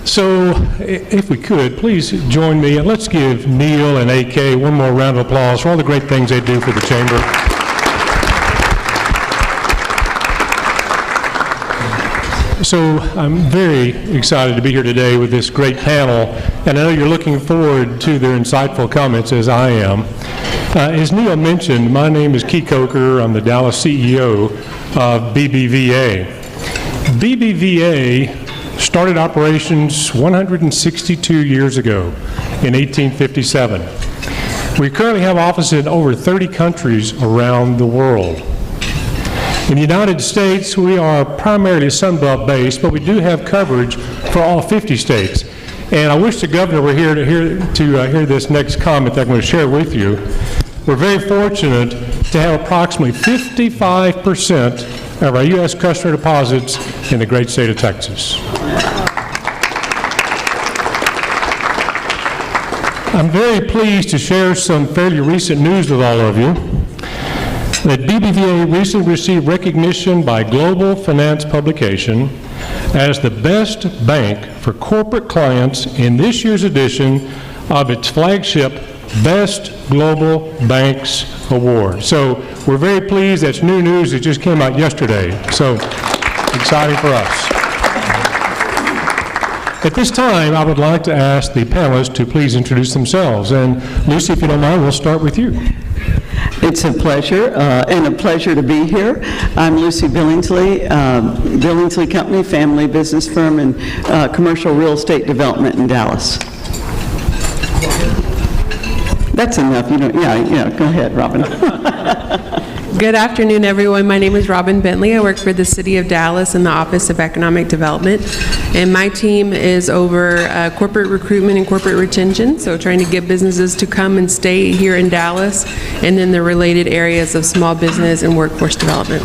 So, if we could, please join me and let's give Neil and AK one more round of applause for all the great things they do for the Chamber. So, I'm very excited to be here today with this great panel, and I know you're looking forward to their insightful comments as I am. As Neil mentioned, my name is Keith Coker. I'm the Dallas CEO of BBVA. BBVA started operations 162 years ago in 1857. We currently have offices in over 30 countries around the world. In the United States, we are primarily Sunbelt based, but we do have coverage for all 50 states. And I wish the governor were here to hear this next comment that I'm going to share with you. We're very fortunate to have approximately 55% of our U.S. customer deposits in the great state of Texas. I'm very pleased to share some fairly recent news with all of you. That BBVA recently received recognition by Global Finance Publication as the best bank for corporate clients in this year's edition of its flagship Best Global Banks Award. So we're very pleased. That's new news. It just came out yesterday. So exciting for us. At this time, I would like to ask the panelists to please introduce themselves. And Lucy, if you don't mind, we'll start with you. It's a pleasure, and a pleasure to be here. I'm Lucy Billingsley, Billingsley Company, family business firm and commercial real estate development in Dallas. That's enough. You know, yeah. Go ahead, Robin. Good afternoon, everyone. My name is Robin Bentley. I work for the City of Dallas in the Office of Economic Development, and my team is over corporate recruitment and corporate retention, so trying to get businesses to come and stay here in Dallas, and then the related areas of small business and workforce development.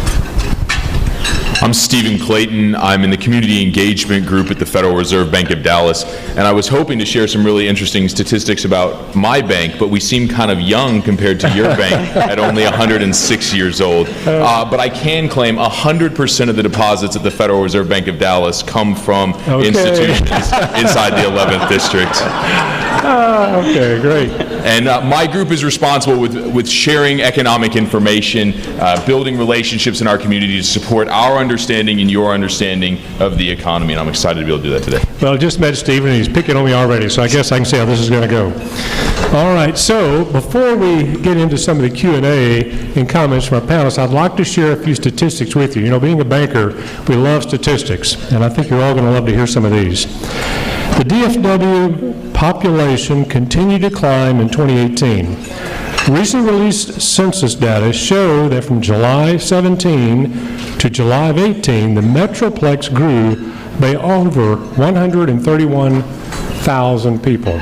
I'm Stephen Clayton. I'm in the Community Engagement Group at the Federal Reserve Bank of Dallas, and I was hoping to share some really interesting statistics about my bank, but we seem kind of young compared to your bank at only 106 years old. But I can claim 100% of the deposits at the Federal Reserve Bank of Dallas come from institutions inside the 11th District. Okay, great. And my group is responsible with sharing economic information, building relationships in our community to support our understanding and your understanding of the economy, and I'm excited to be able to do that today. Well, I just met Stephen, and he's picking on me already, so I guess I can see how this is going to go. All right, so before we get into some of the Q&A and comments from our panelists, I'd like to share a few statistics with you. You know, being a banker, we love statistics, and I think you're all going to love to hear some of these. The DFW population continued to climb in 2018. Recently released census data show that from July 17 to July of 18, the Metroplex grew by over 131,000 people.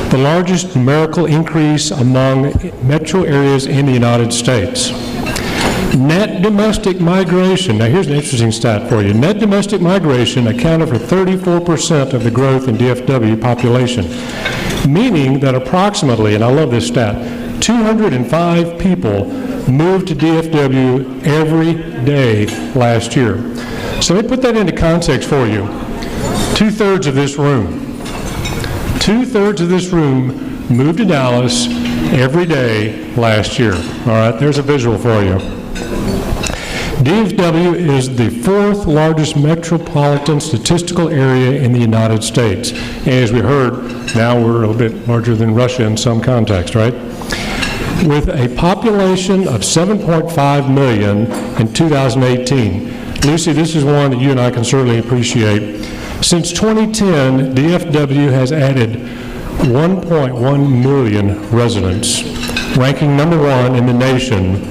The largest numerical increase among metro areas in the United States. Net domestic migration, now here's an interesting stat for you. Net domestic migration accounted for 34% of the growth in DFW population, meaning that approximately, and I love this stat, 205 people moved to DFW every day last year. So let me put that into context for you. Two-thirds of this room moved to Dallas every day last year. All right, there's a visual for you. DFW is the fourth largest metropolitan statistical area in the United States. And as we heard, now we're a little bit larger than Russia in some context, right? With a population of 7.5 million in 2018. Lucy, this is one that you and I can certainly appreciate. Since 2010, DFW has added 1.1 million residents, ranking number one in the nation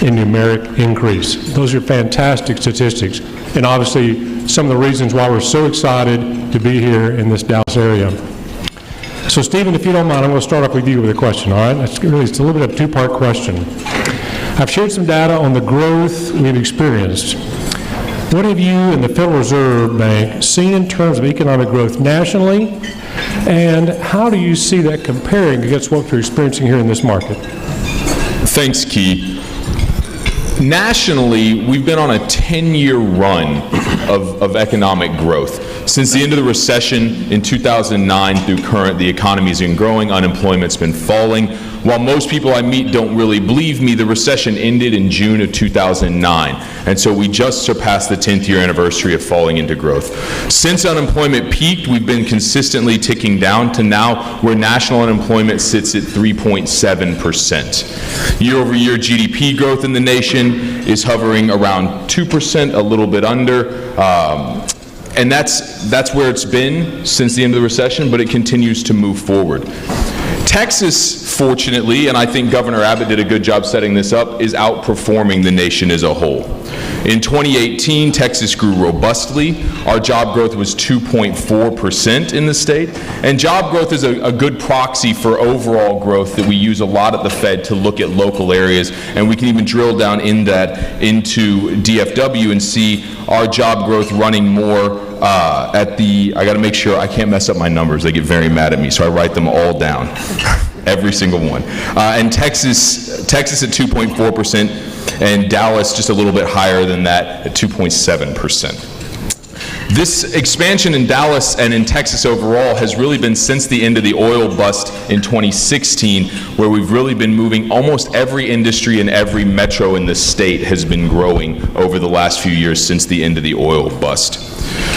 in numeric increase. Those are fantastic statistics, and obviously some of the reasons why we're so excited to be here in this Dallas area. So Stephen, if you don't mind, I'm going to start off with you with a question, all right? It's a little bit of a two-part question. I've shared some data on the growth we've experienced. What have you and the Federal Reserve Bank seen in terms of economic growth nationally, and how do you see that comparing against what you're experiencing here in this market? Thanks, Key. Nationally, we've been on a 10-year run of economic growth. Since the end of the recession in 2009 through current, the economy's been growing, unemployment's been falling. While most people I meet don't really believe me, the recession ended in June of 2009. And so we just surpassed the 10th year anniversary of falling into growth. Since unemployment peaked, we've been consistently ticking down to now where national unemployment sits at 3.7%. Year-over-year GDP growth in the nation is hovering around 2%, a little bit under. And that's where it's been since the end of the recession, but it continues to move forward. Texas, fortunately, and I think Governor Abbott did a good job setting this up, is outperforming the nation as a whole. In 2018, Texas grew robustly. Our job growth was 2.4% in the state. And job growth is a good proxy for overall growth that we use a lot at the Fed to look at local areas. And we can even drill down into DFW and see our job growth running more I got to make sure I can't mess up my numbers. They get very mad at me, so I write them all down, every single one. And Texas at 2.4%, and Dallas just a little bit higher than that at 2.7%. This expansion in Dallas and in Texas overall has really been since the end of the oil bust in 2016, where we've really been moving. Almost every industry in every metro in the state has been growing over the last few years since the end of the oil bust.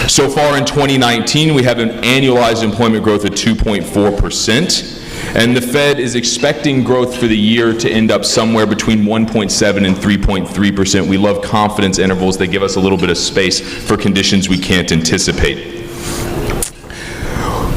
So far in 2019, we have an annualized employment growth of 2.4%. And the Fed is expecting growth for the year to end up somewhere between 1.7 and 3.3%. We love confidence intervals. They give us a little bit of space for conditions we can't anticipate.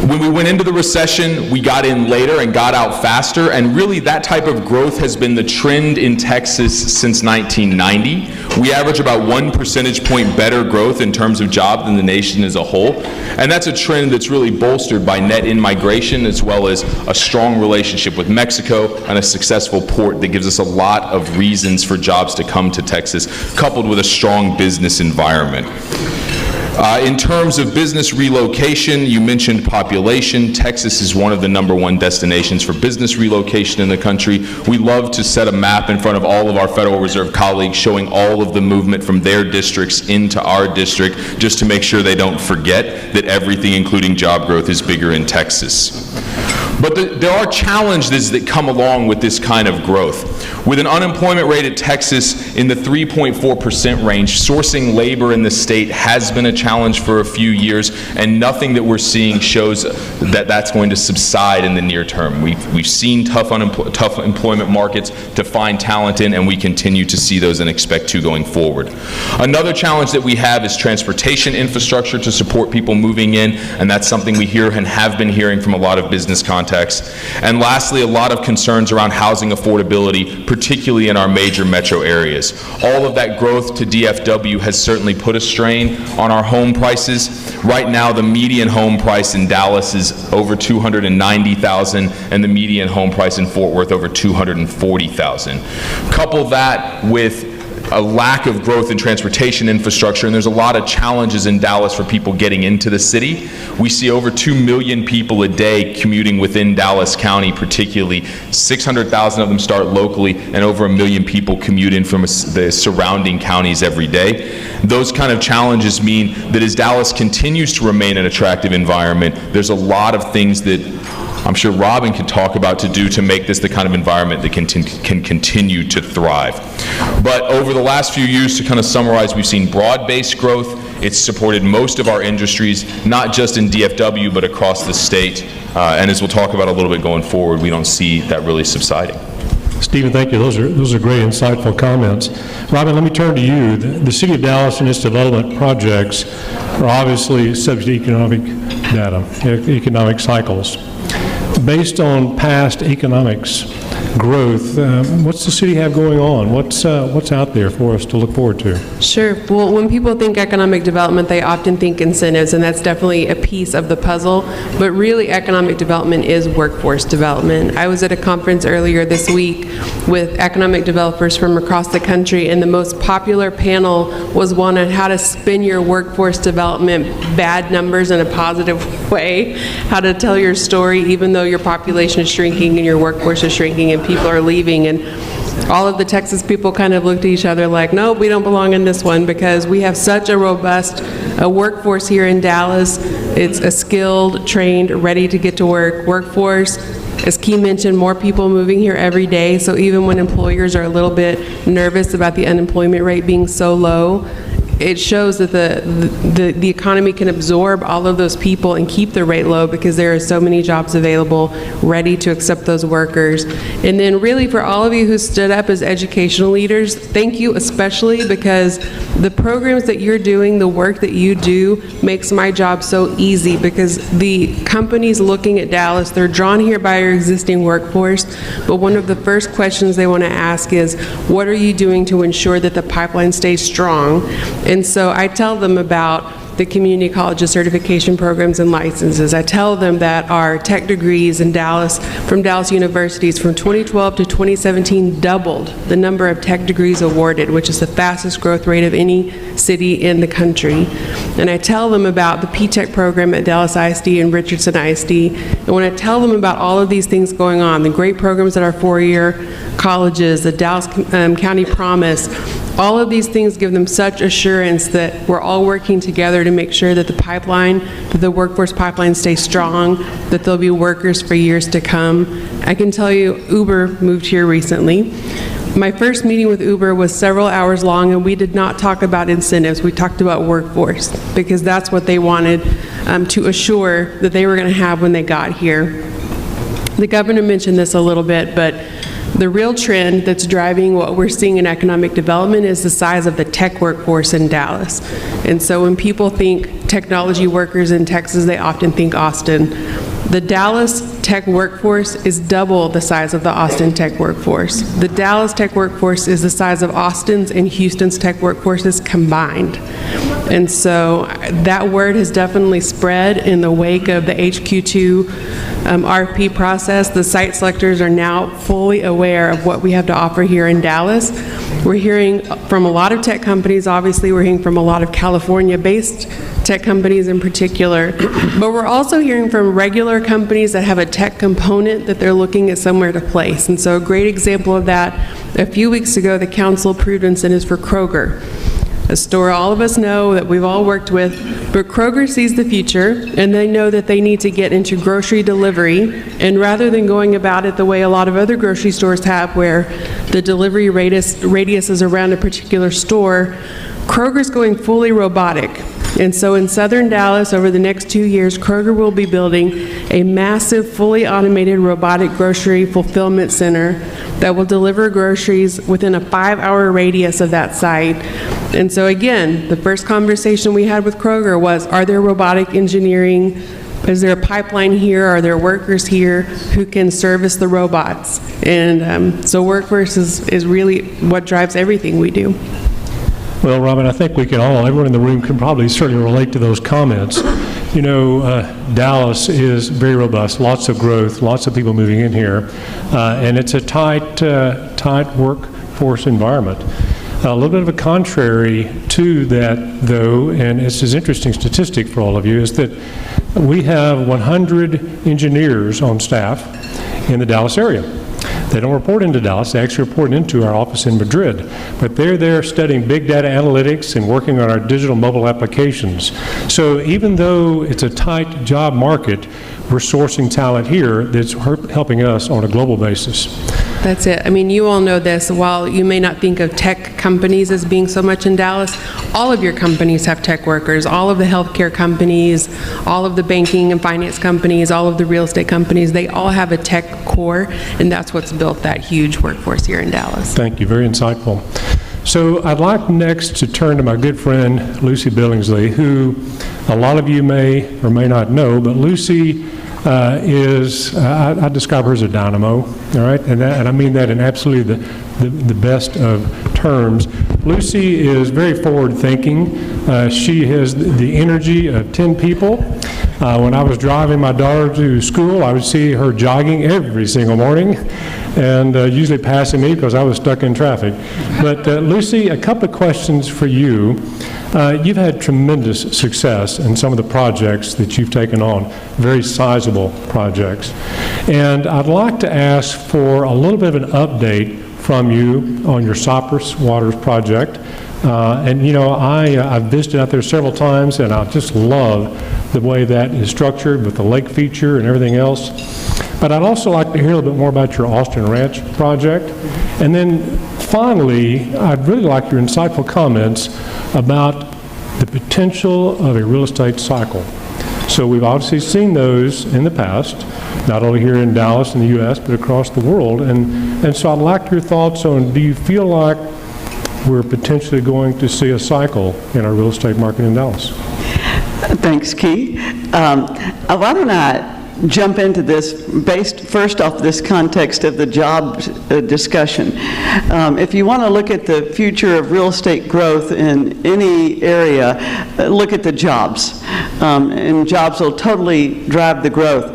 When we went into the recession, we got in later and got out faster, and really that type of growth has been the trend in Texas since 1990. We average about 1 percentage point better growth in terms of jobs than the nation as a whole, and that's a trend that's really bolstered by net in-migration as well as a strong relationship with Mexico and a successful port that gives us a lot of reasons for jobs to come to Texas, coupled with a strong business environment. In terms of business relocation, you mentioned population. Texas is one of the #1 destinations for business relocation in the country. We love to set a map in front of all of our Federal Reserve colleagues showing all of the movement from their districts into our district, just to make sure they don't forget that everything, including job growth, is bigger in Texas. But there are challenges that come along with this kind of growth. With an unemployment rate at Texas in the 3.4% range, sourcing labor in the state has been a challenge for a few years, and nothing that we're seeing shows that that's going to subside in the near term. We've seen tough employment markets to find talent in, and we continue to see those and expect to going forward. Another challenge that we have is transportation infrastructure to support people moving in, and that's something we hear and have been hearing from a lot of business contacts. And lastly, a lot of concerns around housing affordability, particularly in our major metro areas. All of that growth to DFW has certainly put a strain on our home prices. Right now, the median home price in Dallas is over $290,000, and the median home price in Fort Worth over $240,000. Couple that with a lack of growth in transportation infrastructure, and there's a lot of challenges in Dallas for people getting into the city. We see over 2 million people a day commuting within Dallas County, particularly. 600,000 of them start locally, and over 1 million people commute in from the surrounding counties every day. Those kind of challenges mean that as Dallas continues to remain an attractive environment, there's a lot of things that I'm sure Robin can talk about to do to make this the kind of environment that can continue to thrive. But over the last few years, to kind of summarize, we've seen broad-based growth. It's supported most of our industries, not just in DFW, but across the state. And as we'll talk about a little bit going forward, we don't see that really subsiding. Stephen, thank you. Those are great, insightful comments. Robin, let me turn to you. The City of Dallas and its development projects are obviously subject to economic data, economic cycles. based on past economics growth, what's the city have going on? What's out there for us to look forward to? Sure. Well, when people think economic development, they often think incentives, and that's definitely a piece of the puzzle. But really, economic development is workforce development. I was at a conference earlier this week with economic developers from across the country, and the most popular panel was one on how to spin your workforce development bad numbers in a positive way, how to tell your story even though your population is shrinking and your workforce is shrinking and people are leaving. And all of the Texas people kind of looked at each other like, no, we don't belong in this one, because we have such a robust workforce here in Dallas. It's a skilled, trained, ready to get to work workforce. As Key mentioned, more people moving here every day, so even when employers are a little bit nervous about the unemployment rate being so low, it shows that the economy can absorb all of those people and keep the rate low, because there are so many jobs available ready to accept those workers. And then really, for all of you who stood up as educational leaders, thank you especially, because the programs that you're doing, the work that you do, makes my job so easy, because the companies looking at Dallas, they're drawn here by our existing workforce, but one of the first questions they want to ask is, what are you doing to ensure that the pipeline stays strong? And so I tell them about the community colleges certification programs and licenses. I tell them that our tech degrees in Dallas, from Dallas universities, from 2012 to 2017, doubled the number of tech degrees awarded, which is the fastest growth rate of any city in the country. And I tell them about the P-Tech program at Dallas ISD and Richardson ISD. And when I tell them about all of these things going on, the great programs at our four-year colleges, the Dallas County Promise, all of these things give them such assurance that we're all working together to make sure that the pipeline, that the workforce pipeline stays strong, that there'll be workers for years to come. I can tell you, Uber moved here recently. My first meeting with Uber was several hours long, and we did not talk about incentives. We talked about workforce, because that's what they wanted to assure that they were going to have when they got here. The governor mentioned this a little bit, but the real trend that's driving what we're seeing in economic development is the size of the tech workforce in Dallas. And so when people think technology workers in Texas, they often think Austin. The Dallas tech workforce is double the size of the Austin tech workforce. The Dallas tech workforce is the size of Austin's and Houston's tech workforces combined. And so that word has definitely spread in the wake of the HQ2 RFP process. The site selectors are now fully aware of what we have to offer here in Dallas. We're hearing from a lot of tech companies. Obviously, we're hearing from a lot of California-based tech companies in particular, but we're also hearing from regular companies that have a tech component that they're looking at somewhere to place. And so a great example of that, a few weeks ago, the council approved incentives for Kroger, a store all of us know that we've all worked with, but Kroger sees the future, and they know that they need to get into grocery delivery, and rather than going about it the way a lot of other grocery stores have, where the delivery radius is around a particular store, Kroger's going fully robotic. And so in southern Dallas, over the next 2 years, Kroger will be building a massive, fully automated robotic grocery fulfillment center that will deliver groceries within a 5-hour radius of that site. And so again, the first conversation we had with Kroger was, are there robotic engineering? Is there a pipeline here? Are there workers here who can service the robots? And so workforce is really what drives everything we do. Well, Robin, I think we can all, everyone in the room can probably certainly relate to those comments. You know, Dallas is very robust, lots of growth, lots of people moving in here, and it's a tight workforce environment. A little bit of a contrary to that, though, and it's an interesting statistic for all of you, is that we have 100 engineers on staff in the Dallas area. They don't report into Dallas, they actually report into our office in Madrid. But they're there studying big data analytics and working on our digital mobile applications. So even though it's a tight job market, we're sourcing talent here that's helping us on a global basis. That's it. I mean, you all know this. While you may not think of tech companies as being so much in Dallas, all of your companies have tech workers. All of the healthcare companies, all of the banking and finance companies, all of the real estate companies, they all have a tech core, and that's what's built that huge workforce here in Dallas. Thank you. Very insightful. So I'd like next to turn to my good friend, Lucy Billingsley, who a lot of you may or may not know, but Lucy I describe her as a dynamo, all right? And I mean that in absolutely the best of terms. Lucy is very forward-thinking. She has the energy of 10 people. When I was driving my daughter to school, I would see her jogging every single morning and usually passing me because I was stuck in traffic. But Lucy, a couple of questions for you. You've had tremendous success in some of the projects that you've taken on, very sizable projects. And I'd like to ask for a little bit of an update from you on your Cypress Waters project. And you know, I've visited out there several times, and I just love the way that is structured with the lake feature and everything else. But I'd also like to hear a little bit more about your Austin Ranch project. And then finally, I'd really like your insightful comments about the potential of a real estate cycle. So we've obviously seen those in the past, not only here in Dallas in the U.S., but across the world. And so I'd like your thoughts on, do you feel like we're potentially going to see a cycle in our real estate market in Dallas? Thanks, Key. Why don't I jump into this based first off this context of the job discussion. If you want to look at the future of real estate growth in any area, look at the jobs. And jobs will totally drive the growth.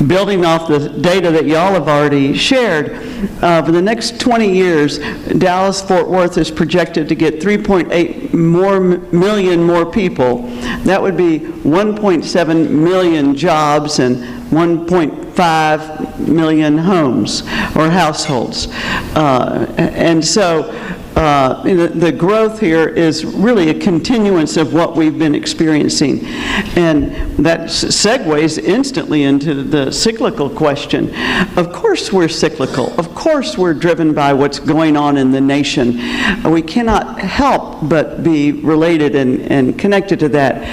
Building off the data that y'all have already shared, for the next 20 years, Dallas-Fort Worth is projected to get 3.8 million more people. That would be 1.7 million jobs and 1.5 million homes or households. And so the growth here is really a continuance of what we've been experiencing. And that segues instantly into the cyclical question. Of course we're cyclical. Of course we're driven by what's going on in the nation. We cannot help but be related and connected to that.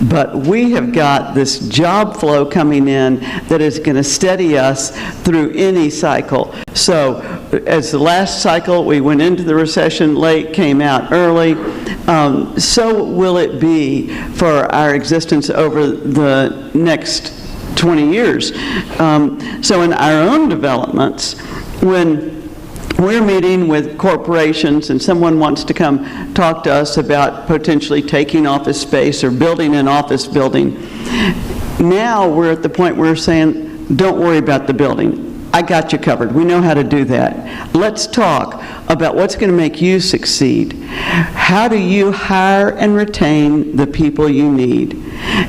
But we have got this job flow coming in that is going to steady us through any cycle. So as the last cycle, we went into the recession late, came out early. So will it be for our existence over the next 20 years. So in our own developments, when we're meeting with corporations and someone wants to come talk to us about potentially taking office space or building an office building, now we're at the point where we're saying, don't worry about the building. I got you covered. We know how to do that. Let's talk about what's going to make you succeed. How do you hire and retain the people you need?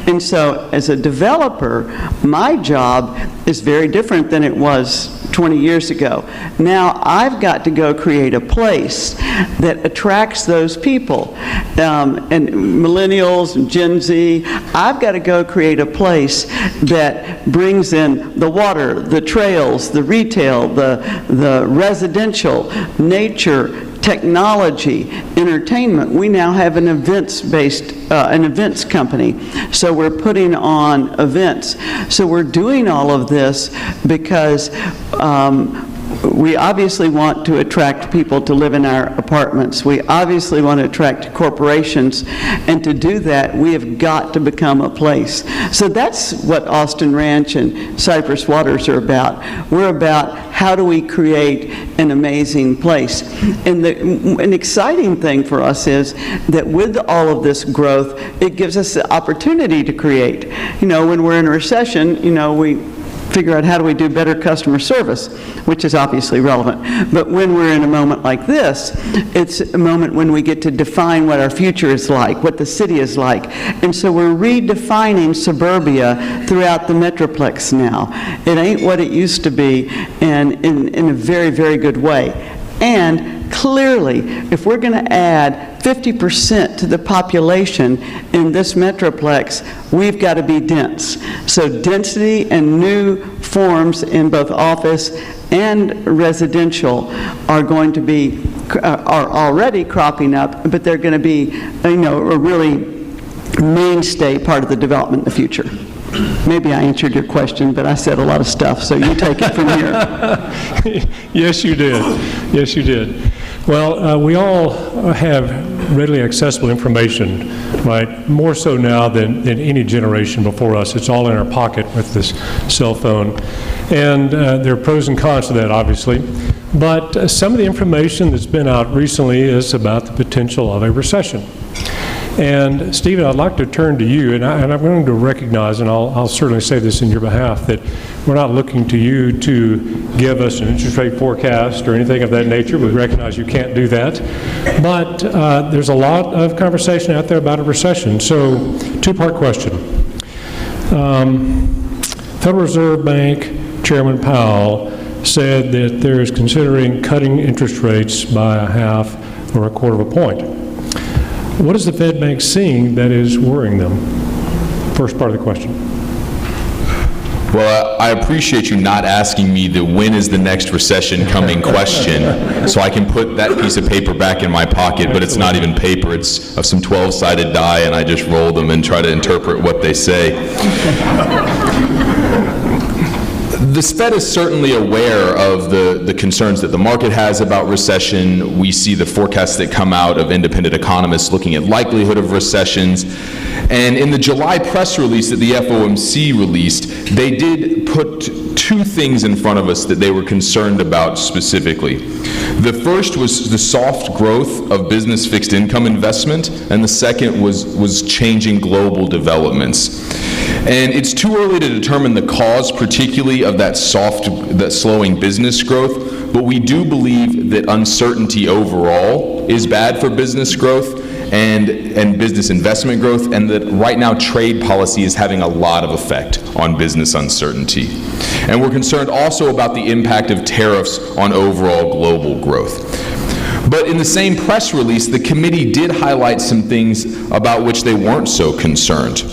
And so as a developer, my job is very different than it was 20 years ago. Now I've got to go create a place that attracts those people. And millennials and Gen Z, I've got to go create a place that brings in the water, the trails, the retail, the residential, nature, technology, entertainment. We now have an events company. So we're putting on events. So we're doing all of this because we obviously want to attract people to live in our apartments. We obviously want to attract corporations. And to do that, we have got to become a place. So that's what Austin Ranch and Cypress Waters are about. We're about how do we create an amazing place. And an exciting thing for us is that with all of this growth, it gives us the opportunity to create. You know, when we're in a recession, you know, we figure out how do we do better customer service, which is obviously relevant. But when we're in a moment like this, it's a moment when we get to define what our future is like, what the city is like. And so we're redefining suburbia throughout the Metroplex now. It ain't what it used to be, and in a very, very good way. And clearly, if we're going to add 50% to the population in this Metroplex, we've got to be dense. So density and new forms in both office and residential are going to be, are already cropping up, but they're going to be, you know, a really mainstay part of the development in the future. Maybe I answered your question, but I said a lot of stuff, so you take it from here. Yes, you did. Yes, you did. Well, we all have readily accessible information, right? More so now than any generation before us. It's all in our pocket with this cell phone. And there are pros and cons to that, obviously. But some of the information that's been out recently is about the potential of a recession. And Stephen, I'd like to turn to you, and I'm going to recognize, and I'll certainly say this in your behalf, that we're not looking to you to give us an interest rate forecast or anything of that nature. We recognize you can't do that. But there's a lot of conversation out there about a recession. So, two-part question. Federal Reserve Bank Chairman Powell said that there is considering cutting interest rates by 1/2 or 1/4 of a point. What is the Fed Bank seeing that is worrying them? First part of the question. Well, I appreciate you not asking me the when is the next recession coming question, so I can put that piece of paper back in my pocket, but it's not even paper, it's of some 12-sided die, and I just roll them and try to interpret what they say. The Fed is certainly aware of the concerns that the market has about recession. We see the forecasts that come out of independent economists looking at likelihood of recessions. And in the July press release that the FOMC released, they did put two things in front of us that they were concerned about specifically. The first was the soft growth of business fixed income investment, and the second was changing global developments. And it's too early to determine the cause, particularly of that slowing business growth, but we do believe that uncertainty overall is bad for business growth and business investment growth, and that right now trade policy is having a lot of effect on business uncertainty. And we're concerned also about the impact of tariffs on overall global growth. But in the same press release, the committee did highlight some things about which they weren't so concerned.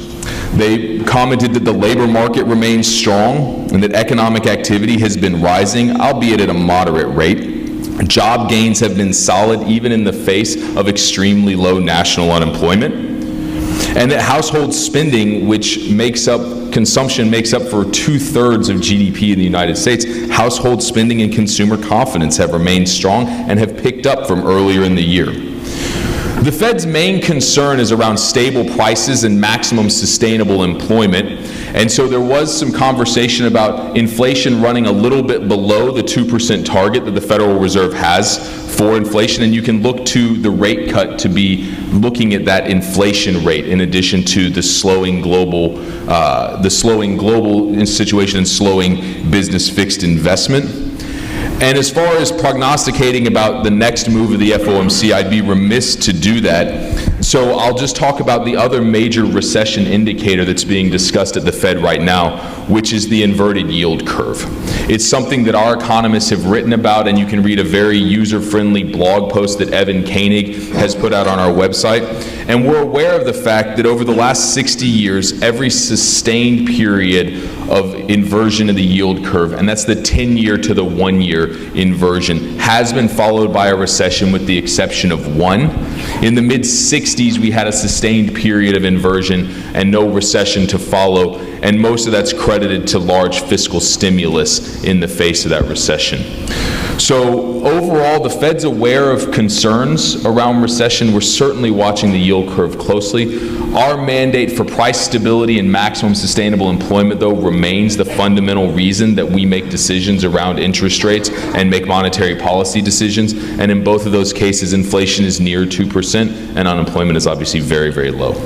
They commented that the labor market remains strong and that economic activity has been rising, albeit at a moderate rate. Job gains have been solid even in the face of extremely low national unemployment. And that household spending, which consumption makes up for 2/3 of GDP in the United States, household spending and consumer confidence have remained strong and have picked up from earlier in the year. The Fed's main concern is around stable prices and maximum sustainable employment, and so there was some conversation about inflation running a little bit below the 2% target that the Federal Reserve has for inflation, and you can look to the rate cut to be looking at that inflation rate in addition to the slowing global situation and slowing business fixed investment. And as far as prognosticating about the next move of the FOMC, I'd be remiss to do that. So I'll just talk about the other major recession indicator that's being discussed at the Fed right now, which is the inverted yield curve. It's something that our economists have written about, and you can read a very user-friendly blog post that Evan Koenig has put out on our website. And we're aware of the fact that over the last 60 years, every sustained period of inversion of the yield curve, and that's the 10-year to the 1-year inversion, has been followed by a recession with the exception of one. In the mid-60s, we had a sustained period of inversion and no recession to follow, and most of that's credited to large fiscal stimulus in the face of that recession. So overall, the Fed's aware of concerns around recession. We're certainly watching the yield curve closely. Our mandate for price stability and maximum sustainable employment, though, remains the fundamental reason that we make decisions around interest rates and make monetary policy decisions. And in both of those cases, inflation is near 2%, and unemployment is obviously very, very low.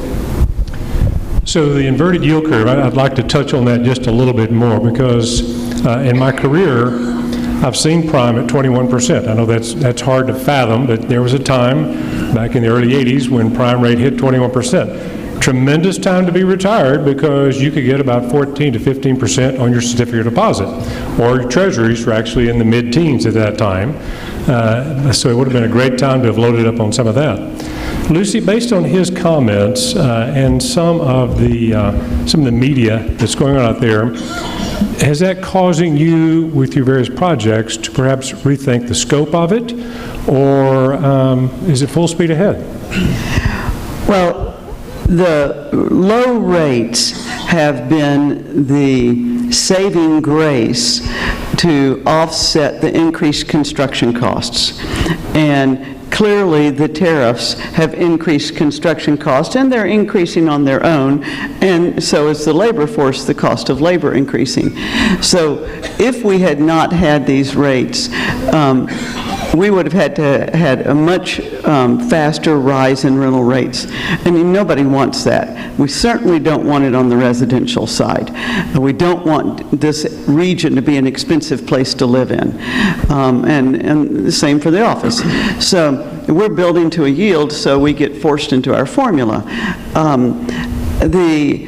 So the inverted yield curve, I'd like to touch on that just a little bit more, because in my career, I've seen prime at 21%. I know that's hard to fathom, but there was a time back in the early 80s when prime rate hit 21%. Tremendous time to be retired, because you could get about 14 to 15% on your certificate of deposit, or your treasuries were actually in the mid-teens at that time. So it would have been a great time to have loaded up on some of that. Lucy, based on his comments and some of the media that's going on out there, is that causing you, with your various projects, to perhaps rethink the scope of it, or is it full speed ahead? Well, the low rates have been the saving grace to offset the increased construction costs. And clearly, the tariffs have increased construction costs, and they're increasing on their own, and so is the labor force, the cost of labor increasing. So if we had not had these rates, we would have had a much faster rise in rental rates. I mean, nobody wants that. We certainly don't want it on the residential side. We don't want this region to be an expensive place to live in. And the same for the office. So we're building to a yield, so we get forced into our formula. The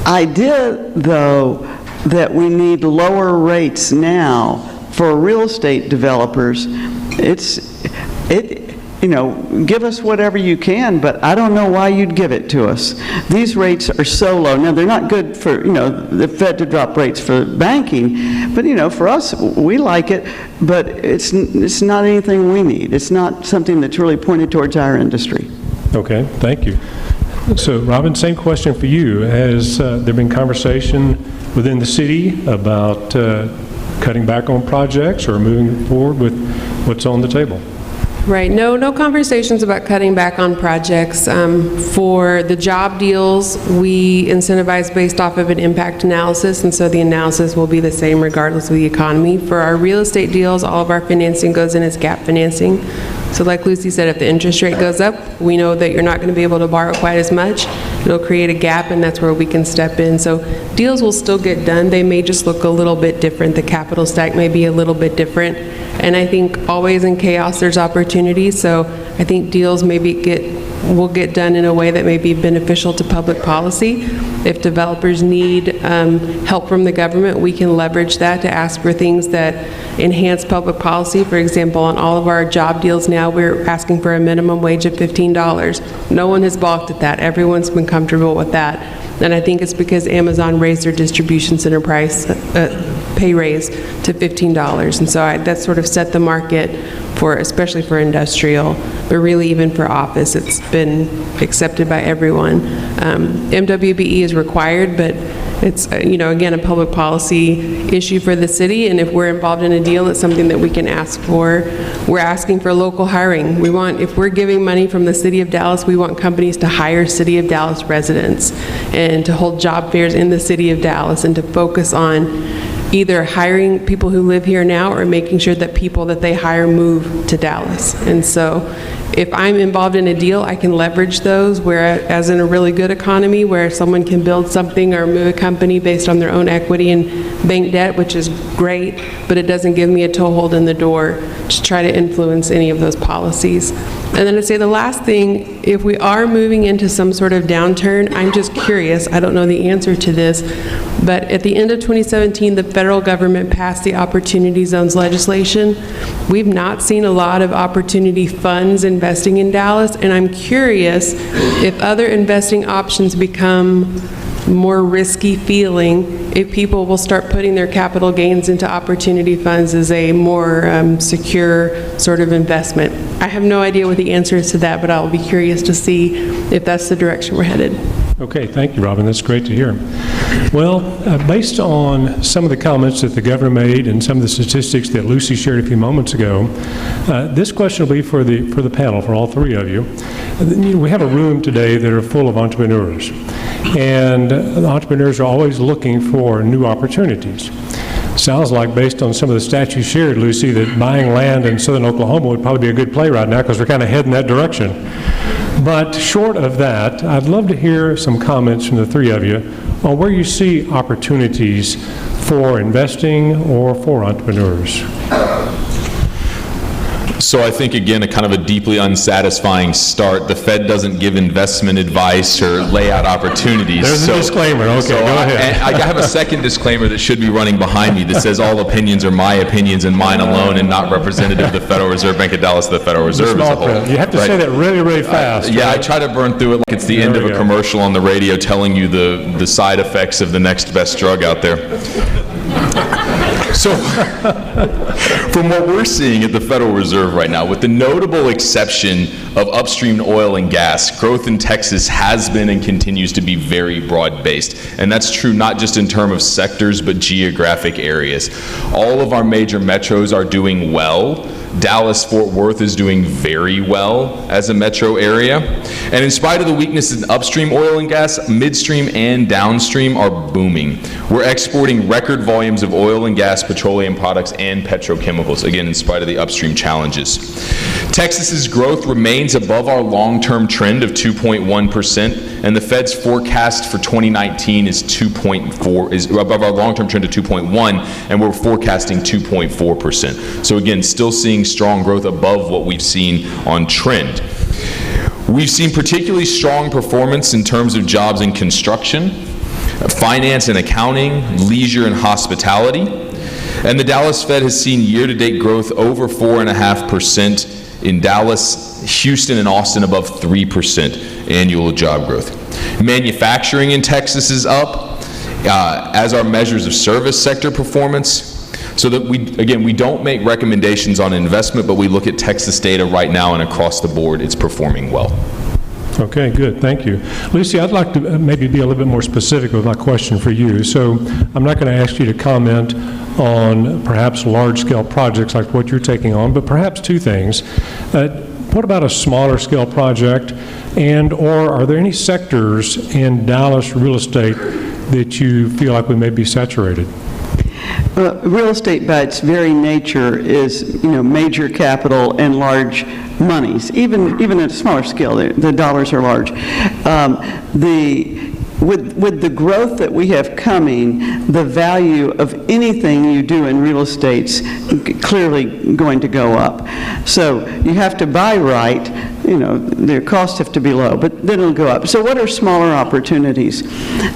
idea, though, that we need lower rates now for real estate developers, give us whatever you can, but I don't know why you'd give it to us. These rates are so low. Now, they're not good for, the Fed to drop rates for banking, but, for us, we like it, but it's not anything we need. It's not something that's really pointed towards our industry. Okay, thank you. So, Robin, same question for you. Has there been conversation within the city about cutting back on projects or moving forward with what's on the table? Right. No conversations about cutting back on projects. For the job deals, we incentivize based off of an impact analysis, and so the analysis will be the same regardless of the economy. For our real estate deals, all of our financing goes in as gap financing. So like Lucy said, if the interest rate goes up, we know that you're not going to be able to borrow quite as much. It'll create a gap, and that's where we can step in. So deals will still get done. They may just look a little bit different. The capital stack may be a little bit different. And I think always in chaos, there's opportunity. So I think deals will get done in a way that may be beneficial to public policy. If developers need help from the government, we can leverage that to ask for things that enhance public policy. For example, on all of our job deals now, we're asking for a minimum wage of $15. No one has balked at that. Everyone's been comfortable with that. And I think it's because Amazon raised their distribution center price, pay raise to $15. And so that sort of set the market for, especially for industrial, but really even for office, it's been accepted by everyone. MWBE is required, but it's, again, a public policy issue for the city, and if we're involved in a deal, it's something that we can ask for. We're asking for local hiring. If we're giving money from the City of Dallas, we want companies to hire City of Dallas residents and to hold job fairs in the City of Dallas and to focus on either hiring people who live here now or making sure that people that they hire move to Dallas. And so if I'm involved in a deal, I can leverage those, whereas in a really good economy where someone can build something or move a company based on their own equity and bank debt, which is great, but it doesn't give me a toehold in the door to try to influence any of those policies. And then I'd say the last thing, if we are moving into some sort of downturn, I'm just curious, I don't know the answer to this, but at the end of 2017, the federal government passed the Opportunity Zones legislation. We've not seen a lot of opportunity funds investing in Dallas, and I'm curious if other investing options become more risky feeling, if people will start putting their capital gains into opportunity funds as a more secure sort of investment. I have no idea what the answer is to that, but I'll be curious to see if that's the direction we're headed. Okay, thank you, Robin. That's great to hear. Well, based on some of the comments that the governor made and some of the statistics that Lucy shared a few moments ago, this question will be for the panel, for all three of you. We have a room today that are full of entrepreneurs, and the entrepreneurs are always looking for new opportunities. Sounds like, based on some of the stats you shared, Lucy, that buying land in southern Oklahoma would probably be a good play right now because we're kind of heading that direction. But short of that, I'd love to hear some comments from the three of you on where you see opportunities for investing or for entrepreneurs. So I think, again, a kind of a deeply unsatisfying start. The Fed doesn't give investment advice or lay out opportunities. There's a disclaimer. Okay, go ahead. I have a second disclaimer that should be running behind me that says all opinions are my opinions and mine alone and not representative of the Federal Reserve Bank of Dallas or the Federal Reserve as a whole. You have to say that really, really fast. Yeah, right? I try to burn through it like it's the end of a commercial on the radio telling you the side effects of the next best drug out there. So, from what we're seeing at the Federal Reserve right now, with the notable exception of upstream oil and gas, growth in Texas has been and continues to be very broad-based. And that's true not just in terms of sectors, but geographic areas. All of our major metros are doing well. Dallas-Fort Worth is doing very well as a metro area. And in spite of the weakness in upstream oil and gas, midstream and downstream are booming. We're exporting record volumes of oil and gas, petroleum products, and petrochemicals, again, in spite of the upstream challenges. Texas's growth remains above our long-term trend of 2.1%, and the Fed's forecast for 2019 is above our long-term trend of 2.1, and we're forecasting 2.4%. So again, still seeing strong growth above what we've seen on trend. We've seen particularly strong performance in terms of jobs in construction, finance and accounting, leisure and hospitality. And the Dallas Fed has seen year-to-date growth over 4.5% in Dallas, Houston, and Austin above 3% annual job growth. Manufacturing in Texas is up, as are measures of service sector performance. So that we don't make recommendations on investment, but we look at Texas data right now, and across the board, it's performing well. Okay, good, thank you. Lucy, I'd like to maybe be a little bit more specific with my question for you. So I'm not going to ask you to comment on perhaps large-scale projects like what you're taking on, but perhaps two things. What about a smaller scale project, and or are there any sectors in Dallas real estate that you feel like we may be saturated? Real estate by its very nature is, major capital and large monies. Even at a smaller scale, the dollars are large. With the growth that we have coming, the value of anything you do in real estate's clearly going to go up. So you have to buy right, their costs have to be low, but then it'll go up. So what are smaller opportunities?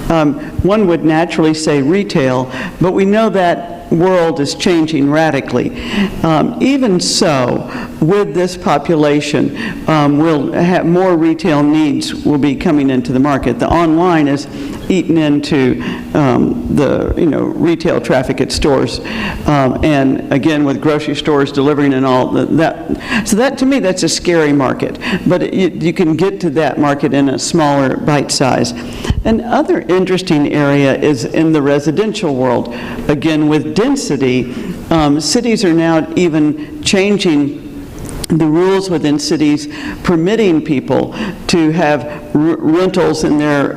One would naturally say retail, but we know that world is changing radically. Even so, with this population, we'll have more retail needs will be coming into the market. The online is eaten into the retail traffic at stores, and again with grocery stores delivering and all that. So that to me that's a scary market, but you can get to that market in a smaller bite size. Another interesting area is in the residential world. Again, with density, cities are now even changing the rules within cities, permitting people to have rentals in their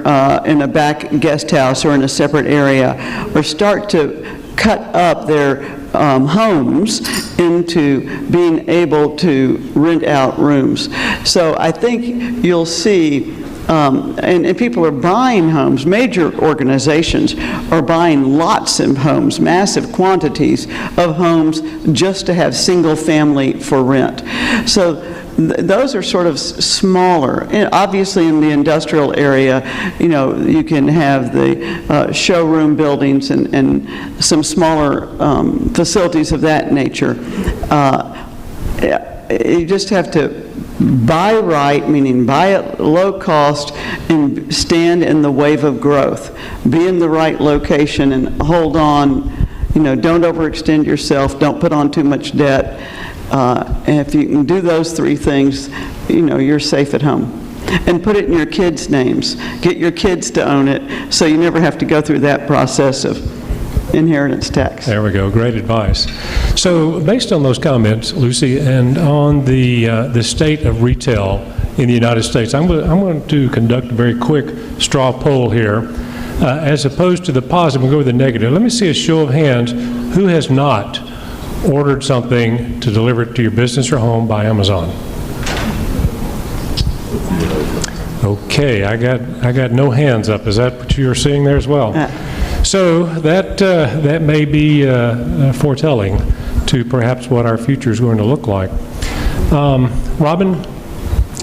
in a back guest house or in a separate area, or start to cut up their homes into being able to rent out rooms. So I think you'll see, and people are buying homes. Major organizations are buying lots of homes, massive quantities of homes, just to have single family for rent. So those are sort of smaller. And obviously in the industrial area, you can have the showroom buildings and some smaller facilities of that nature. You just have to buy right, meaning buy at low cost and stand in the wave of growth. Be in the right location and hold on, don't overextend yourself, don't put on too much debt. And if you can do those three things, you're safe at home. And put it in your kids' names. Get your kids to own it so you never have to go through that process of inheritance tax. There we go. Great advice. So based on those comments, Lucy, and on the state of retail in the United States, I'm going to conduct a very quick straw poll here. As opposed to the positive, we'll go with the negative. Let me see a show of hands. Who has not ordered something to deliver it to your business or home by Amazon? Okay, I got no hands up. Is that what you're seeing there as well? So that may be foretelling to perhaps what our future is going to look like. Robin,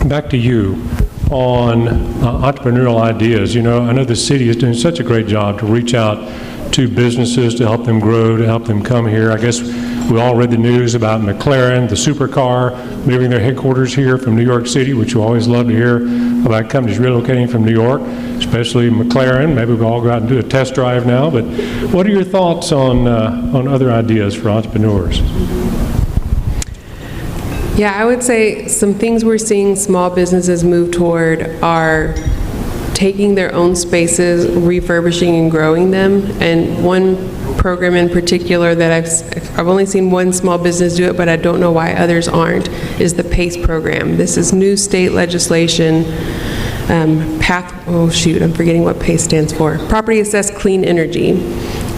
back to you on entrepreneurial ideas. I know the city is doing such a great job to reach out to businesses, to help them grow, to help them come here. I guess We all read the news about McLaren, the supercar, moving their headquarters here from New York City, which we always love to hear about companies relocating from New York, especially McLaren. Maybe we'll all go out and do a test drive now. But what are your thoughts on other ideas for entrepreneurs? Yeah, I would say some things we're seeing small businesses move toward are taking their own spaces, refurbishing and growing them. And one program in particular that I've only seen one small business do it, but I don't know why others aren't, is the PACE program. This is new state legislation, I'm forgetting what PACE stands for. Property Assessed Clean Energy.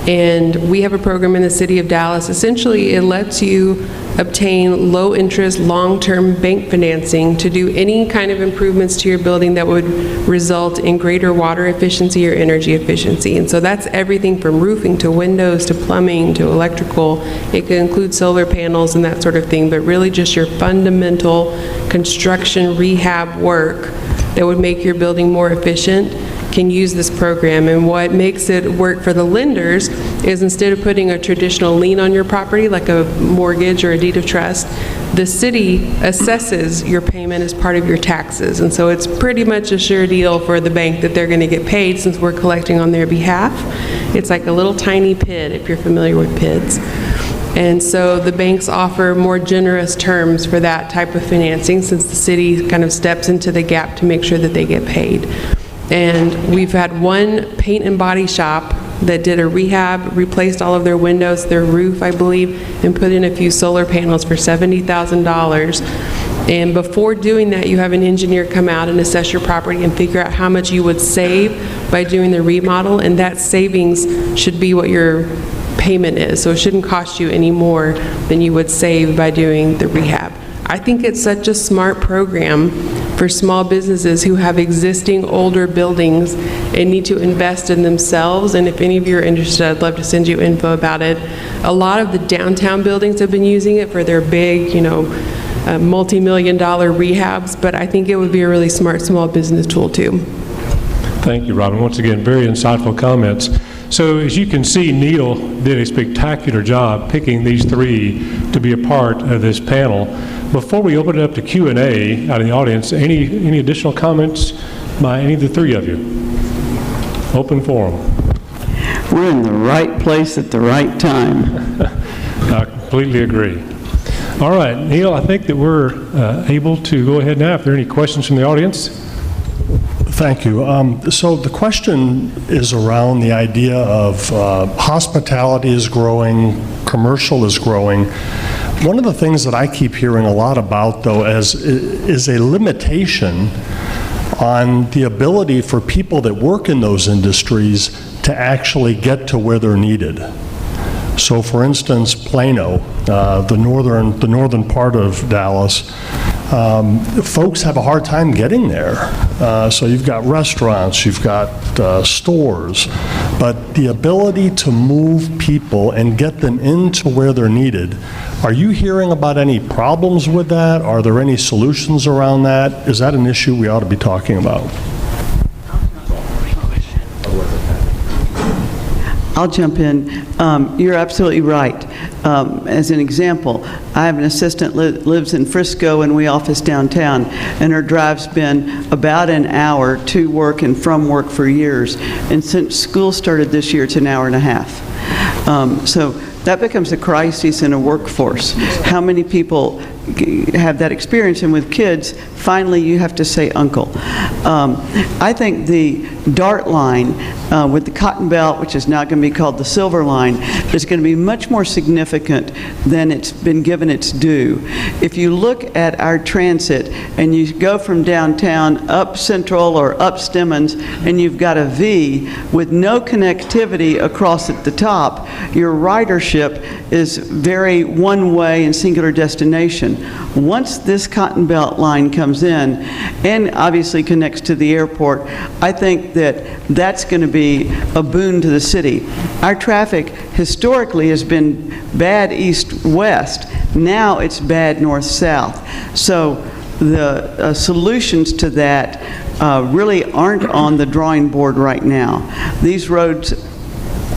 And we have a program in the city of Dallas. Essentially, it lets you obtain low-interest, long-term bank financing to do any kind of improvements to your building that would result in greater water efficiency or energy efficiency. And so that's everything from roofing to windows to plumbing to electrical. It could include solar panels and that sort of thing, but really just your fundamental construction rehab work that would make your building more efficient can use this program. And what makes it work for the lenders is instead of putting a traditional lien on your property like a mortgage or a deed of trust, the city assesses your payment as part of your taxes. And so it's pretty much a sure deal for the bank that they're going to get paid since we're collecting on their behalf. It's like a little tiny PID, if you're familiar with PIDs. And so the banks offer more generous terms for that type of financing since the city kind of steps into the gap to make sure that they get paid. And we've had one paint and body shop that did a rehab, replaced all of their windows, their roof, I believe, and put in a few solar panels for $70,000. And before doing that, you have an engineer come out and assess your property and figure out how much you would save by doing the remodel, and that savings should be what your payment is. So it shouldn't cost you any more than you would save by doing the rehab. I think it's such a smart program for small businesses who have existing older buildings and need to invest in themselves. And if any of you are interested, I'd love to send you info about it. A lot of the downtown buildings have been using it for their big, multi-million-dollar rehabs, but I think it would be a really smart small business tool too. Thank you, Robin. Once again, very insightful comments. So as you can see, Neil did a spectacular job picking these three to be a part of this panel. Before we open it up to Q&A out in the audience, any additional comments by any of the three of you? Open forum. We're in the right place at the right time. I completely agree. All right, Neil, I think that we're able to go ahead now if there are any questions from the audience. Thank you. So the question is around the idea of hospitality is growing, commercial is growing. One of the things that I keep hearing a lot about, though, is a limitation on the ability for people that work in those industries to actually get to where they're needed. So, for instance, Plano, the northern part of Dallas, folks have a hard time getting there. So you've got restaurants, you've got stores, but the ability to move people and get them into where they're needed, are you hearing about any problems with that? Are there any solutions around that? Is that an issue we ought to be talking about? I'll jump in. You're absolutely right. As an example, I have an assistant lives in Frisco and we office downtown, and her drive's been about an hour to work and from work for years. And since school started this year, it's an hour and a half. So that becomes a crisis in a workforce. How many people have that experience? And with kids, finally you have to say uncle. I think the DART line with the Cotton Belt, which is now going to be called the Silver Line, is going to be much more significant than it's been given its due. If you look at our transit and you go from downtown up Central or up Stemmons and you've got a V with no connectivity across at the top, your ridership is very one-way and singular destination. Once this Cotton Belt line comes in and obviously connects to the airport, I think that that's going to be a boon to the city. Our traffic historically has been bad east-west. Now it's bad north-south. So the solutions to that really aren't on the drawing board right now. These roads,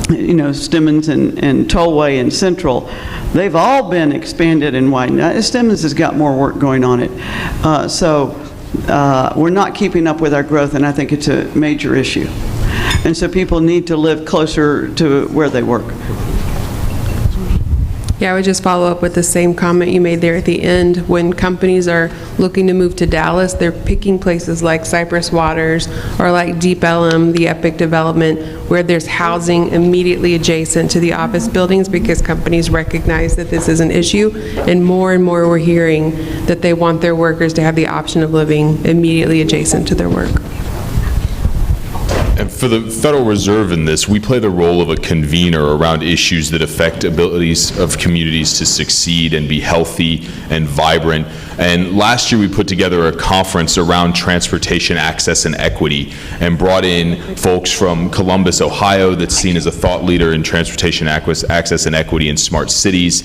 Stemmons and Tollway and Central, They've all been expanded and widened. Now, Simmons has got more work going on it. We're not keeping up with our growth, and I think it's a major issue. And so people need to live closer to where they work. Yeah, I would just follow up with the same comment you made there at the end. When companies are looking to move to Dallas, they're picking places like Cypress Waters or like Deep Ellum, the Epic development, where there's housing immediately adjacent to the office buildings because companies recognize that this is an issue. And more we're hearing that they want their workers to have the option of living immediately adjacent to their work. And for the Federal Reserve in this, we play the role of a convener around issues that affect abilities of communities to succeed and be healthy and vibrant. And last year we put together a conference around transportation access and equity and brought in folks from Columbus, Ohio, that's seen as a thought leader in transportation access and equity in smart cities,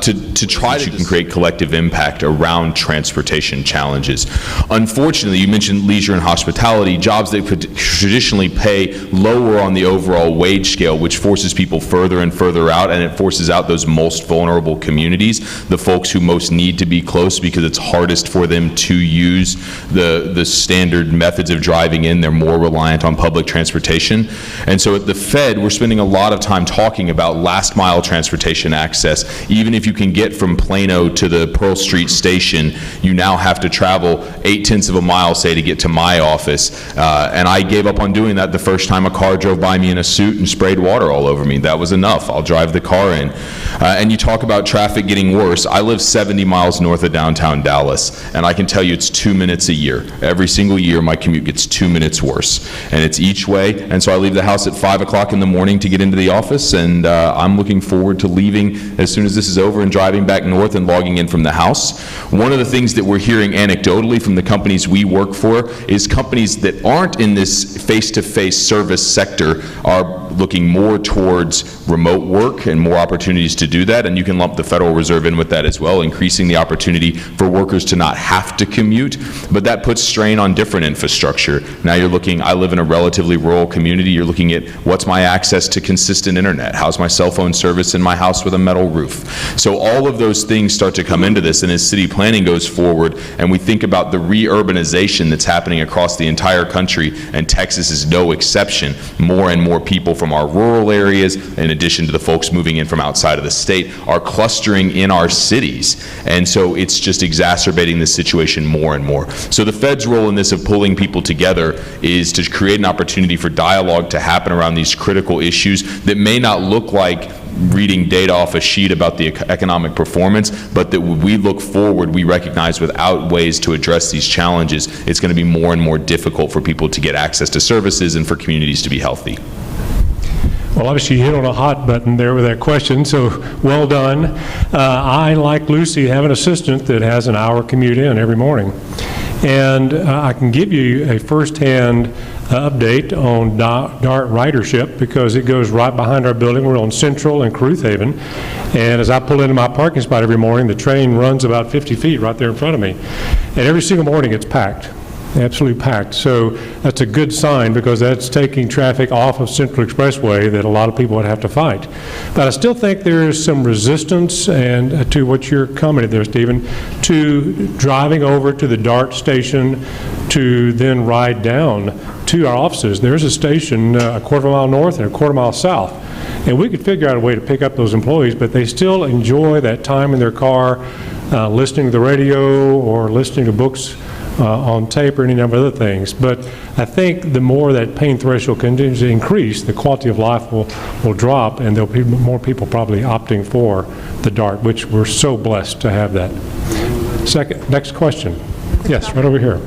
to try to create collective impact around transportation challenges. Unfortunately, you mentioned leisure and hospitality, jobs that could traditionally pay lower on the overall wage scale, which forces people further and further out, and it forces out those most vulnerable communities, the folks who most need to be close because it's hardest for them to use the standard methods of driving in. They're more reliant on public transportation. And so at the Fed, we're spending a lot of time talking about last mile transportation access. Even if you can get from Plano to the Pearl Street station, you now have to travel 0.8 of a mile, say, to get to my office. And I gave up on doing that the first time a car drove by me in a suit and sprayed water all over me. That was enough. I'll drive the car in. And you talk about traffic getting worse. I live 70 miles north of downtown Dallas, and I can tell you it's 2 minutes a year. Every single year my commute gets 2 minutes worse, and it's each way. And so I leave the house at 5 o'clock in the morning to get into the office, and I'm looking forward to leaving as soon as this is over and driving back north and logging in from the house. One of the things that we're hearing anecdotally from the companies we work for is companies that aren't in this face-to-face service sector are looking more towards remote work and more opportunities to do that, and you can lump the Federal Reserve in with that as well, increasing the opportunity for workers to not have to commute, but that puts strain on different infrastructure. Now you're looking, I live in a relatively rural community, you're looking at what's my access to consistent internet, how's my cell phone service in my house with a metal roof. So all of those things start to come into this, and as city planning goes forward and we think about the re-urbanization that's happening across the entire country, and Texas is no exception, more and more people from our rural areas, in addition to the folks moving in from outside of the state, are clustering in our cities. And so it's just exacerbating this situation more and more. So the Fed's role in this of pulling people together is to create an opportunity for dialogue to happen around these critical issues that may not look like reading data off a sheet about the economic performance, but that when we look forward, we recognize without ways to address these challenges, it's going to be more and more difficult for people to get access to services and for communities to be healthy. Well, obviously you hit on a hot button there with that question, so well done. I, like Lucy, have an assistant that has an hour commute in every morning. And I can give you a firsthand update on DART ridership because it goes right behind our building. We're on Central and Caruth Haven. And as I pull into my parking spot every morning, the train runs about 50 feet right there in front of me. And every single morning it's packed. Absolutely packed. So that's a good sign because that's taking traffic off of Central Expressway that a lot of people would have to fight. But I still think there is some resistance and to what you're commenting there, Stephen, to driving over to the DART station to then ride down to our offices. There's a station a quarter of a mile north and a quarter mile south. And we could figure out a way to pick up those employees, but they still enjoy that time in their car listening to the radio or listening to books on tape or any number of other things. But I think the more that pain threshold continues to increase, the quality of life will drop, and there'll be more people probably opting for the DART, which we're so blessed to have that. Next question. Yes, right over here.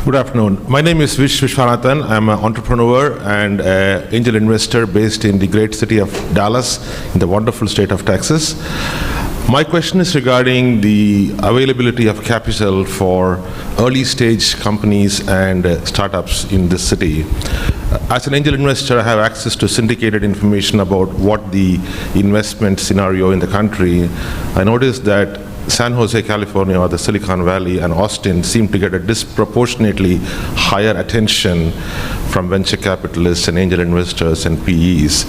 Good afternoon. My name is Vish Vishwanathan. I'm an entrepreneur and an angel investor based in the great city of Dallas in the wonderful state of Texas. My question is regarding the availability of capital for early stage companies and startups in this city. As an angel investor, I have access to syndicated information about what the investment scenario in the country. I noticed that San Jose, California, or the Silicon Valley, and Austin seem to get a disproportionately higher attention from venture capitalists and angel investors and PEs.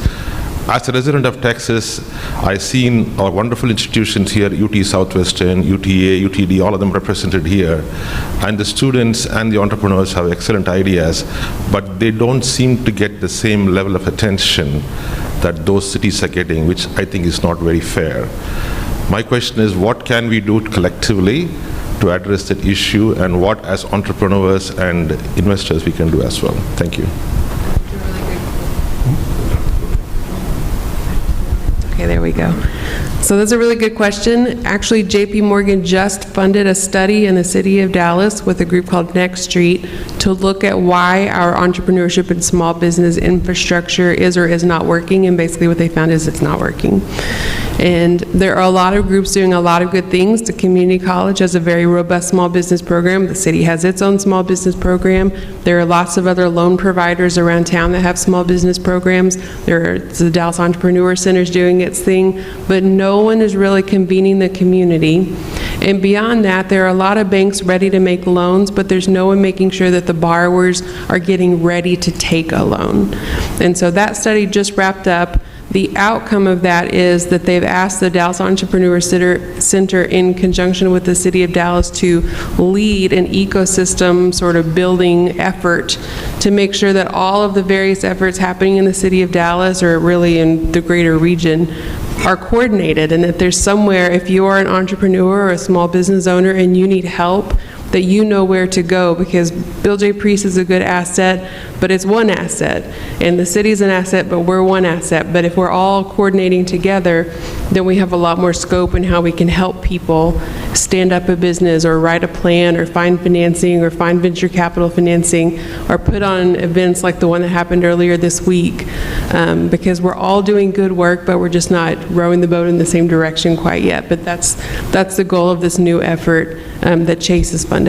As a resident of Texas, I've seen our wonderful institutions here, UT Southwestern, UTA, UTD, all of them represented here. And the students and the entrepreneurs have excellent ideas, but they don't seem to get the same level of attention that those cities are getting, which I think is not very fair. My question is, what can we do collectively to address that issue, and what as entrepreneurs and investors we can do as well? Thank you. Okay, there we go. So that's a really good question. Actually, JP Morgan just funded a study in the city of Dallas with a group called Next Street to look at why our entrepreneurship and small business infrastructure is or is not working, and basically what they found is it's not working. And there are a lot of groups doing a lot of good things. The community college has a very robust small business program. The city has its own small business program. There are lots of other loan providers around town that have small business programs. The Dallas Entrepreneur Center is doing its thing, but no one is really convening the community. And beyond that, there are a lot of banks ready to make loans, but there's no one making sure that the borrowers are getting ready to take a loan. And so that study just wrapped up. The outcome of that is that they've asked the Dallas Entrepreneur Center in conjunction with the City of Dallas to lead an ecosystem sort of building effort to make sure that all of the various efforts happening in the City of Dallas, or really in the greater region, are coordinated, and that there's somewhere, if you are an entrepreneur or a small business owner and you need help, that you know where to go, because Bill J. Priest is a good asset, but it's one asset. And the city's an asset, but we're one asset. But if we're all coordinating together, then we have a lot more scope in how we can help people stand up a business or write a plan or find financing or find venture capital financing or put on events like the one that happened earlier this week. Because we're all doing good work, but we're just not rowing the boat in the same direction quite yet. But that's the goal of this new effort that Chase has funded.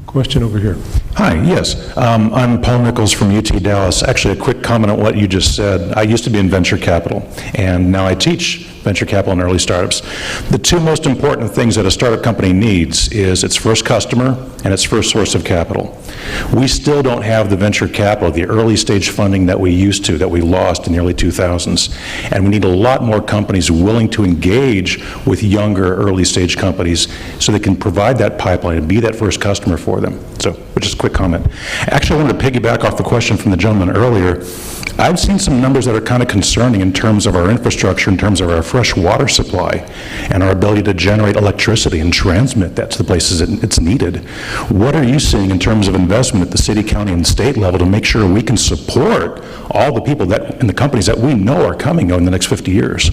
Question over here. Hi, yes. I'm Paul Nichols from UT Dallas. Actually, a quick comment on what you just said. I used to be in venture capital, and now I teach venture capital and early startups. The two most important things that a startup company needs is its first customer and its first source of capital. We still don't have the venture capital, the early stage funding that we used to, that we lost in the early 2000s. And we need a lot more companies willing to engage with younger early stage companies so they can provide that pipeline and be that first customer for them. So, just a quick comment. Actually, I wanted to piggyback off the question from the gentleman earlier. I've seen some numbers that are kind of concerning in terms of our infrastructure, in terms of our fresh water supply, and our ability to generate electricity and transmit that to the places it's needed. What are you seeing in terms of investment at the city, county, and state level to make sure we can support all the people that and the companies that we know are coming in the next 50 years?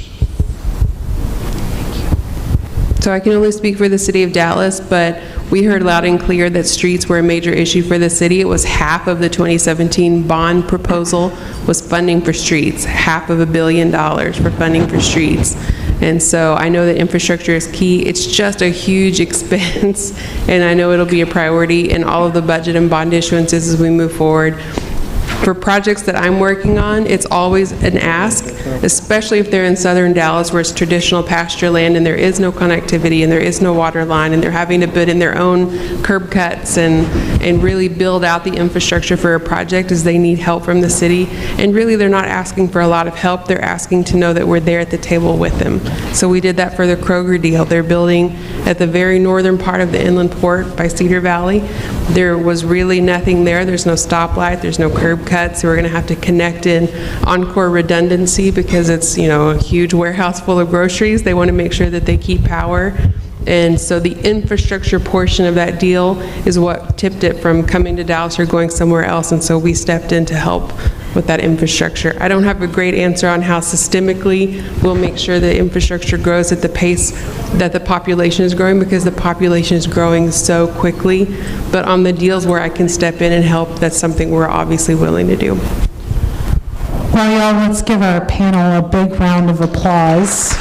So I can only speak for the city of Dallas, but we heard loud and clear that streets were a major issue for the city. It was half of the 2017 bond proposal was funding for streets, $500 million for funding for streets. And so I know that infrastructure is key. It's just a huge expense, and I know it'll be a priority in all of the budget and bond issuances as we move forward. For projects that I'm working on, it's always an ask, especially if they're in southern Dallas where it's traditional pasture land and there is no connectivity and there is no water line and they're having to put in their own curb cuts and really build out the infrastructure for a project as they need help from the city. And really they're not asking for a lot of help, they're asking to know that we're there at the table with them. So we did that for the Kroger deal. They're building at the very northern part of the inland port by Cedar Valley. There was really nothing there. There's no stoplight, there's no curb cuts, so we're going to have to connect in Encore redundancy because it's, you know, a huge warehouse full of groceries. They want to make sure that they keep power. And so the infrastructure portion of that deal is what tipped it from coming to Dallas or going somewhere else, and so we stepped in to help with that infrastructure. I don't have a great answer on how systemically we'll make sure that infrastructure grows at the pace that the population is growing, because the population is growing so quickly. But on the deals where I can step in and help, that's something we're obviously willing to do. Well, y'all, let's give our panel a big round of applause.